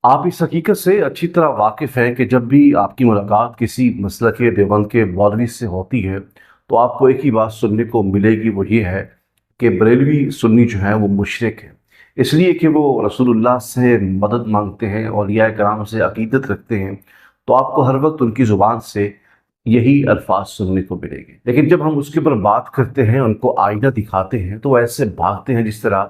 आप इस हकीकत से अच्छी तरह वाकिफ़ हैं कि जब भी आपकी मुलाकात किसी मसलक देवबंद के मौलवी से होती है तो आपको एक ही बात सुनने को मिलेगी, वो ये है कि बरेलवी सुन्नी जो हैं वो मुशरिक हैं। इसलिए कि वो रसूलुल्लाह से मदद मांगते हैं, औलिया कराम से अकीदत रखते हैं। तो आपको हर वक्त उनकी ज़ुबान से यही अल्फाज सुनने को मिलेंगे। लेकिन जब हम उसके ऊपर बात करते हैं, उनको आईना दिखाते हैं, तो ऐसे भागते हैं जिस तरह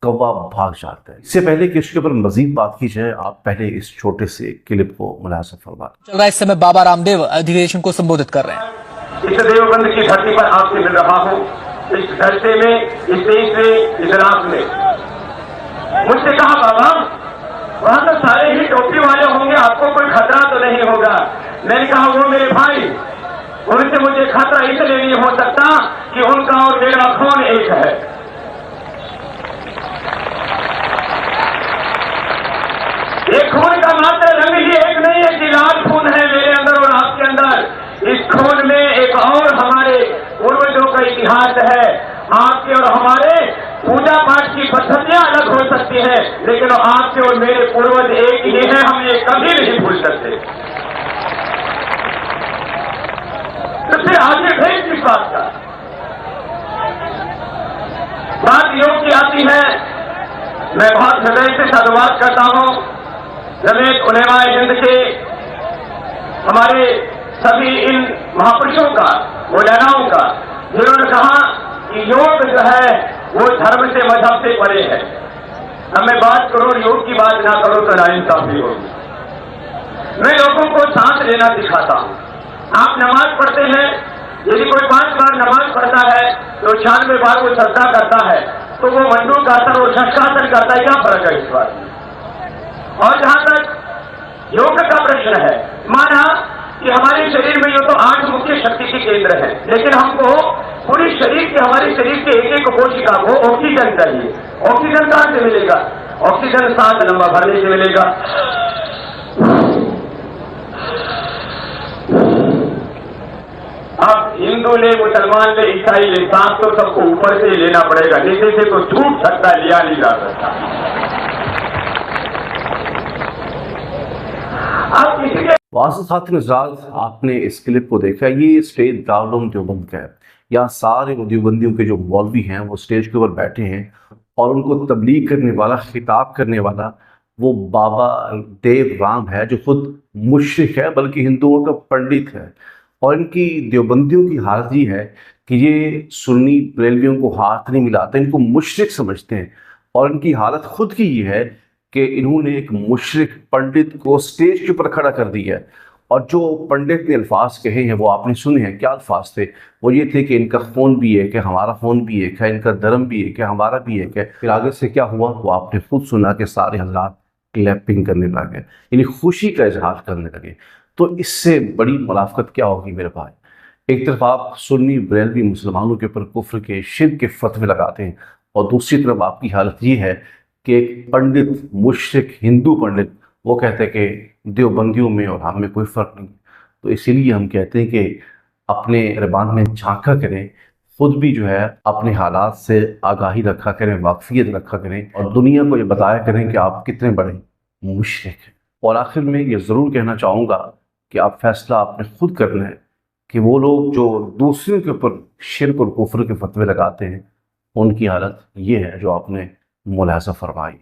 कौवा भाग जाता है। इससे पहले कि इसके ऊपर मजीद बात की जाए, आप पहले इस छोटे से क्लिप को मुलाहिजा फरमाएं। चल रहा है इस समय बाबा रामदेव अधिवेशन को संबोधित कर रहे हैं। इस देवबंद की धरती पर आपसे मिल रहा हूँ, इस धरती में, इस देश में, इस रात में। मुझसे कहा बाबा वहां तो सारे ही टोपी वाले होंगे, आपको कोई खतरा तो नहीं होगा। मैंने कहा वो मेरे भाई, उनसे मुझे खतरा इसलिए नहीं हो सकता कि उनका और मेरा खून एक है। ये खून का मात्र रंग ही एक नहीं है कि लाल खून है मेरे अंदर और आपके अंदर। इस खून में एक और हमारे पूर्वजों का इतिहास है। आपके और हमारे पूजा पाठ की पद्धतियां अलग हो सकती हैं, लेकिन आपके और मेरे पूर्वज एक ही हैं, हम ये कभी नहीं भूल सकते। तो फिर आगे भेज किस बात का? बात योग की आती है। मैं बहुत हृदय से साधुवाद करता हूं जमीयत उलेमाए हिंद के हमारे सभी इन महापुरुषों का, उलेमाओं का, जिन्होंने कहा कि योग जो है वो धर्म से, मजहब से परे है। अब मैं बात करूं योग की बात ना करूं तो नाइंसाफी होगी। मैं लोगों को सांस लेना सिखाता हूं। आप नमाज पढ़ते हैं, यदि कोई 5 बार नमाज पढ़ता है तो 96 बार वो सजदा करता है, तो वो मंडूक आसन और शशकासन करता है। क्या फर्क है इस बात में? और जहां तक योग का प्रश्न है, माना कि हमारे शरीर में ये तो 8 मुख्य शक्ति के केंद्र है, लेकिन हमको पूरे शरीर के, हमारे शरीर के एक एक कोशिका को ऑक्सीजन चाहिए। ऑक्सीजन कहां से मिलेगा? ऑक्सीजन सांस लंबा भरने से मिलेगा। अब हिंदू ले, मुसलमान ले, ईसाई ले, सांस तो सबको ऊपर से लेना पड़ेगा, नीचे से तो छूट सकता है, लिया नहीं जा सकता। अब किसी के आपने इस क्लिप को देखा, ये स्टेज दारुल उलूम देवबंद का है। यहाँ सारे देवबंदियों के जो मौलवी हैं वो स्टेज के ऊपर बैठे हैं और उनको तबलीग करने वाला, खिताब करने वाला वो बाबा देव राम है, जो खुद मुशरिक है, बल्कि हिंदुओं का पंडित है। और इनकी देवबंदियों की हालत ये है कि ये सुन्नी बरेलवियों को हाथ नहीं मिलाते, इनको मुशरिक समझते हैं। और इनकी हालत खुद की ये है कि इन्होंने एक मुशरिक पंडित को स्टेज के ऊपर खड़ा कर दिया है। और जो पंडित ने अल्फाज कहे हैं वो आपने सुने हैं। क्या अल्फाज थे? वो ये थे कि इनका खून भी एक है, हमारा खून भी एक है, इनका धर्म भी एक है, हमारा भी एक है। फिर आगे से क्या हुआ वो आपने खुद सुना कि सारे हजरात क्लैपिंग करने लगे, यानी खुशी का इजहार करने लगे। तो इससे बड़ी मुनाफकत क्या होगी मेरे भाई? एक तरफ आप सुन्नी बरेलवी मुसलमानों के ऊपर कुफ्र के, शिर्क के फतवे लगाते हैं, और दूसरी तरफ आपकी हालत ये है कि एक पंडित, मुशरिक हिंदू पंडित, वो कहते हैं कि देवबंदियों में और हम में कोई फ़र्क नहीं। तो इसीलिए हम कहते हैं कि अपने रबान में झांका करें, खुद भी जो है अपने हालात से आगाही रखा करें, वाकफियत रखा करें, और दुनिया को ये बताया करें कि आप कितने बड़े मुशरिक हैं। और आखिर में ये ज़रूर कहना चाहूँगा कि आप फैसला आपने खुद करना है कि वो लोग जो दूसरों के ऊपर शिर्क और कुफ्र के फतवे लगाते हैं, उनकी हालत ये है जो आपने मुलाहिजा फरमाई।